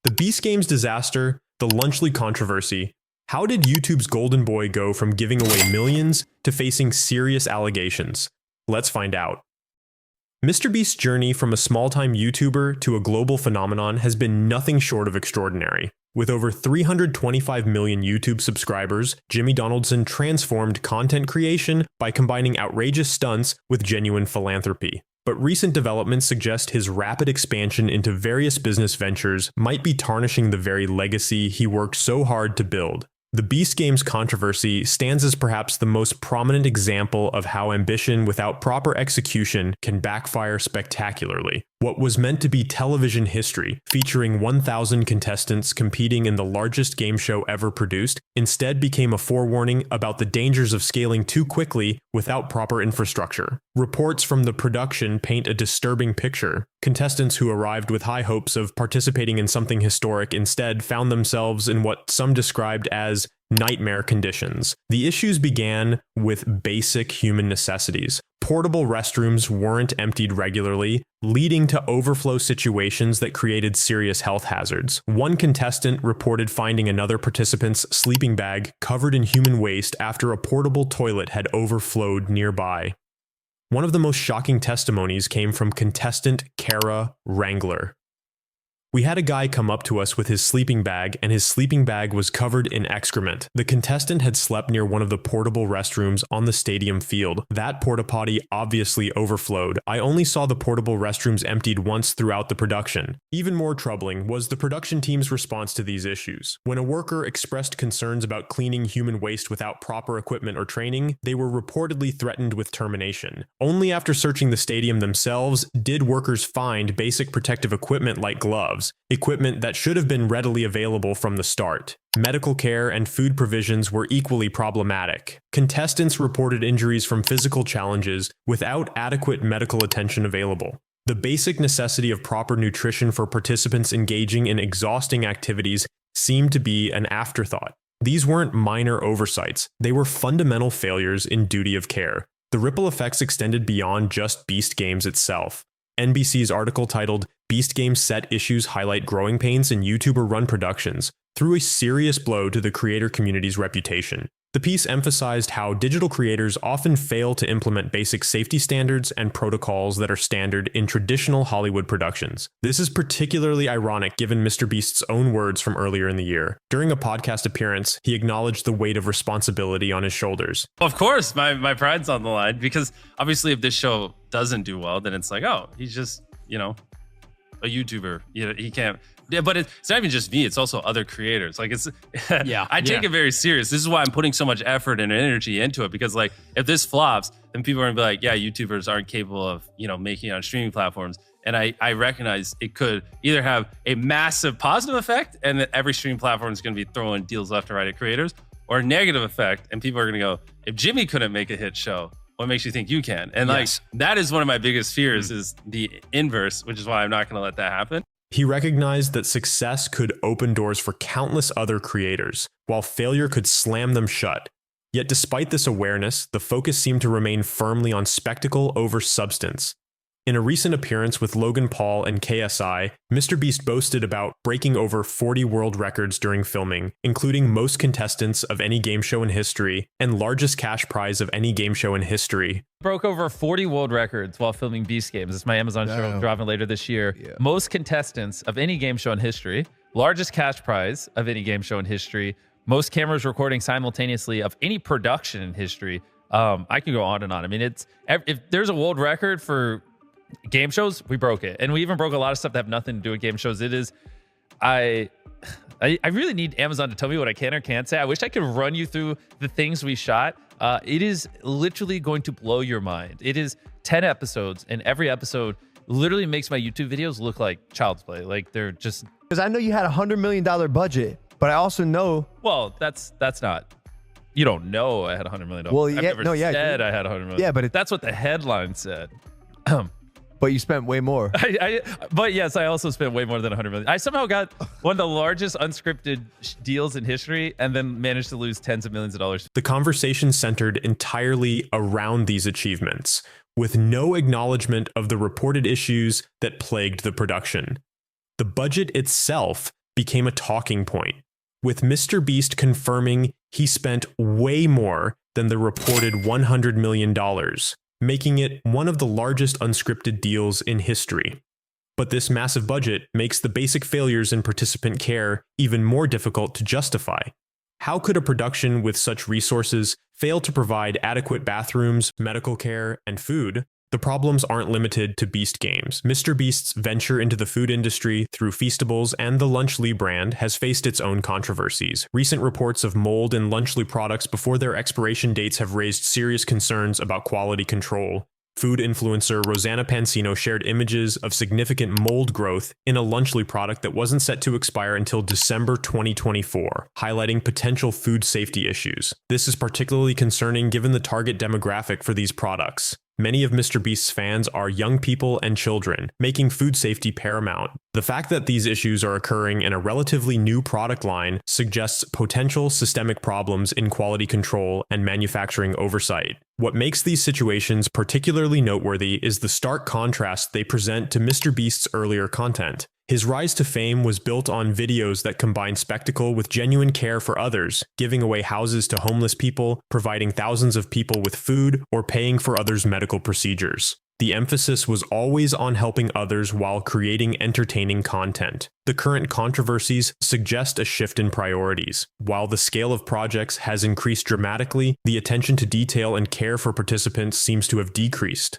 The Beast Games disaster, the Lunchley controversy. How did YouTube's golden boy go from giving away millions to facing serious allegations? Let's find out. MrBeast's journey from a small-time YouTuber to a global phenomenon has been nothing short of extraordinary. With over 325 million YouTube subscribers, Jimmy Donaldson transformed content creation by combining outrageous stunts with genuine philanthropy. But recent developments suggest his rapid expansion into various business ventures might be tarnishing the very legacy he worked so hard to build. The Beast Games controversy stands as perhaps the most prominent example of how ambition without proper execution can backfire spectacularly. What was meant to be television history, featuring 1,000 contestants competing in the largest game show ever produced, instead became a forewarning about the dangers of scaling too quickly without proper infrastructure. Reports from the production paint a disturbing picture. Contestants who arrived with high hopes of participating in something historic instead found themselves in what some described as nightmare conditions. The issues began with basic human necessities. Portable restrooms weren't emptied regularly, leading to overflow situations that created serious health hazards. One contestant reported finding another participant's sleeping bag covered in human waste after a portable toilet had overflowed nearby. One of the most shocking testimonies came from contestant Kara Wrangler. We had a guy come up to us with his sleeping bag, and his sleeping bag was covered in excrement. The contestant had slept near one of the portable restrooms on the stadium field. That porta potty obviously overflowed. I only saw the portable restrooms emptied once throughout the production. Even more troubling was the production team's response to these issues. When a worker expressed concerns about cleaning human waste without proper equipment or training, they were reportedly threatened with termination. Only after searching the stadium themselves did workers find basic protective equipment like gloves. Equipment that should have been readily available from the start. Medical care and food provisions were equally problematic. Contestants reported injuries from physical challenges without adequate medical attention available. The basic necessity of proper nutrition for participants engaging in exhausting activities seemed to be an afterthought. These weren't minor oversights, they were fundamental failures in duty of care. The ripple effects extended beyond just Beast Games itself. NBC's article titled "Beast Games Set Issues Highlight Growing Pains in YouTuber-Run Productions" threw a serious blow to the creator community's reputation. The piece emphasized how digital creators often fail to implement basic safety standards and protocols that are standard in traditional Hollywood productions. This is particularly ironic given MrBeast's own words from earlier in the year. During a podcast appearance, he acknowledged the weight of responsibility on his shoulders. Of course, my pride's on the line, because obviously if this show doesn't do well, then it's like, oh, he's just, a YouTuber. He can't. Yeah, but it's not even just me. It's also other creators. Like I take it very serious. This is why I'm putting so much effort and energy into it, because like if this flops, then people are gonna be like, yeah, YouTubers aren't capable of, making it on streaming platforms. And I recognize it could either have a massive positive effect and that every streaming platform is gonna be throwing deals left and right at creators, or a negative effect and people are gonna go, if Jimmy couldn't make a hit show, what makes you think you can? And yes, that is one of my biggest fears, is the inverse, which is why I'm not gonna let that happen. He recognized that success could open doors for countless other creators, while failure could slam them shut. Yet despite this awareness, the focus seemed to remain firmly on spectacle over substance. In a recent appearance with Logan Paul and KSI, MrBeast boasted about breaking over 40 world records during filming, including most contestants of any game show in history and largest cash prize of any game show in history. Broke over 40 world records while filming Beast Games. It's my Amazon show dropping later this year. Yeah. Most contestants of any game show in history, largest cash prize of any game show in history, most cameras recording simultaneously of any production in history. I can go on and on. I mean, if there's a world record for game shows, we broke it. And we even broke a lot of stuff that have nothing to do with game shows. It is, I really need Amazon to tell me what I can or can't say. I wish I could run you through the things we shot. It is literally going to blow your mind. It is 10 episodes, and every episode literally makes my YouTube videos look like child's play. Like they're just... Because I know you had $100 million budget, but I also know... Well, that's not... You don't know I had $100 million. Well, I've never said I had $100 million. Yeah, but that's what the headline said. But you spent way more. But yes, I also spent way more than $100 million. I somehow got one of the largest unscripted deals in history and then managed to lose tens of millions of dollars. The conversation centered entirely around these achievements, with no acknowledgement of the reported issues that plagued the production. The budget itself became a talking point, with MrBeast confirming he spent way more than the reported $100 million, making it one of the largest unscripted deals in history. But this massive budget makes the basic failures in participant care even more difficult to justify. How could a production with such resources fail to provide adequate bathrooms, medical care, and food? The problems aren't limited to Beast Games. MrBeast's venture into the food industry through Feastables and the Lunchly brand has faced its own controversies. Recent reports of mold in Lunchly products before their expiration dates have raised serious concerns about quality control. Food influencer Rosanna Pansino shared images of significant mold growth in a Lunchly product that wasn't set to expire until December 2024, highlighting potential food safety issues. This is particularly concerning given the target demographic for these products. Many of MrBeast's fans are young people and children, making food safety paramount. The fact that these issues are occurring in a relatively new product line suggests potential systemic problems in quality control and manufacturing oversight. What makes these situations particularly noteworthy is the stark contrast they present to MrBeast's earlier content. His rise to fame was built on videos that combine spectacle with genuine care for others, giving away houses to homeless people, providing thousands of people with food, or paying for others' medical procedures. The emphasis was always on helping others while creating entertaining content. The current controversies suggest a shift in priorities. While the scale of projects has increased dramatically, the attention to detail and care for participants seems to have decreased.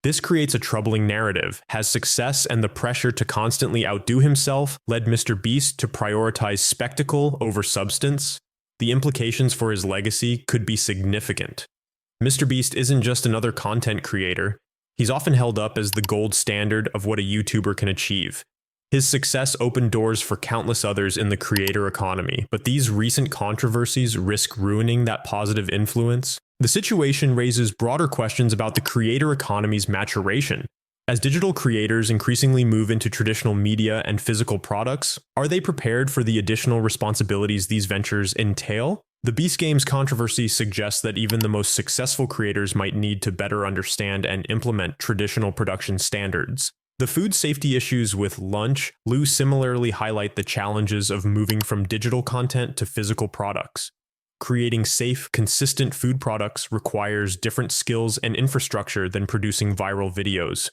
This creates a troubling narrative. Has success and the pressure to constantly outdo himself led MrBeast to prioritize spectacle over substance? The implications for his legacy could be significant. MrBeast isn't just another content creator. He's often held up as the gold standard of what a YouTuber can achieve. His success opened doors for countless others in the creator economy, but these recent controversies risk ruining that positive influence. The situation raises broader questions about the creator economy's maturation. As digital creators increasingly move into traditional media and physical products, are they prepared for the additional responsibilities these ventures entail? The Beast Games controversy suggests that even the most successful creators might need to better understand and implement traditional production standards. The food safety issues with Lunchly similarly highlight the challenges of moving from digital content to physical products. Creating safe, consistent food products requires different skills and infrastructure than producing viral videos.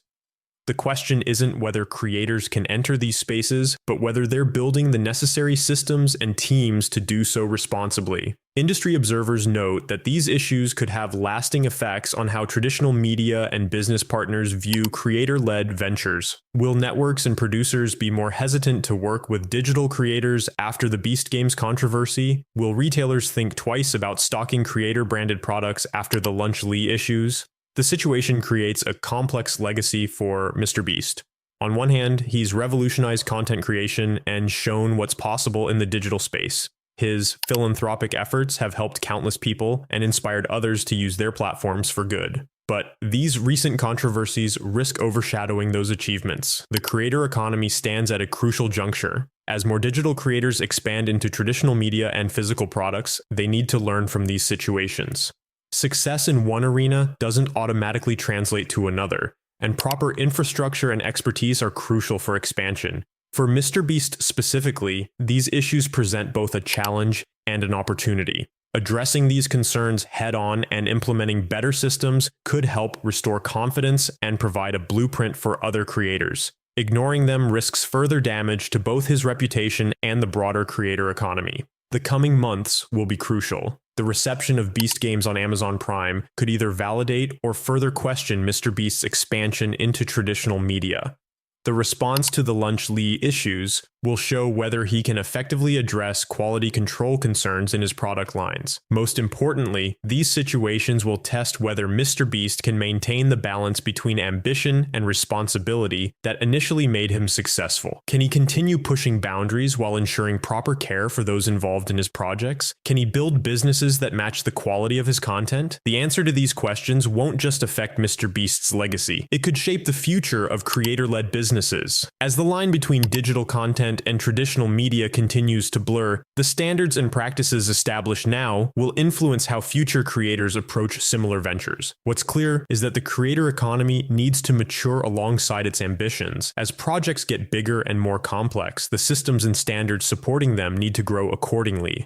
The question isn't whether creators can enter these spaces, but whether they're building the necessary systems and teams to do so responsibly. Industry observers note that these issues could have lasting effects on how traditional media and business partners view creator-led ventures. Will networks and producers be more hesitant to work with digital creators after the Beast Games controversy? Will retailers think twice about stocking creator-branded products after the Lunchly issues? The situation creates a complex legacy for MrBeast. On one hand, he's revolutionized content creation and shown what's possible in the digital space. His philanthropic efforts have helped countless people and inspired others to use their platforms for good. But these recent controversies risk overshadowing those achievements. The creator economy stands at a crucial juncture. As more digital creators expand into traditional media and physical products, they need to learn from these situations. Success in one arena doesn't automatically translate to another, and proper infrastructure and expertise are crucial for expansion. For MrBeast specifically, these issues present both a challenge and an opportunity. Addressing these concerns head-on and implementing better systems could help restore confidence and provide a blueprint for other creators. Ignoring them risks further damage to both his reputation and the broader creator economy. The coming months will be crucial. The reception of Beast Games on Amazon Prime could either validate or further question MrBeast's expansion into traditional media. The response to the Lunchly issues will show whether he can effectively address quality control concerns in his product lines. Most importantly, these situations will test whether MrBeast can maintain the balance between ambition and responsibility that initially made him successful. Can he continue pushing boundaries while ensuring proper care for those involved in his projects? Can he build businesses that match the quality of his content? The answer to these questions won't just affect MrBeast's legacy. It could shape the future of creator-led businesses. As the line between digital content content and traditional media continues to blur, the standards and practices established now will influence how future creators approach similar ventures. What's clear is that the creator economy needs to mature alongside its ambitions. As projects get bigger and more complex, the systems and standards supporting them need to grow accordingly.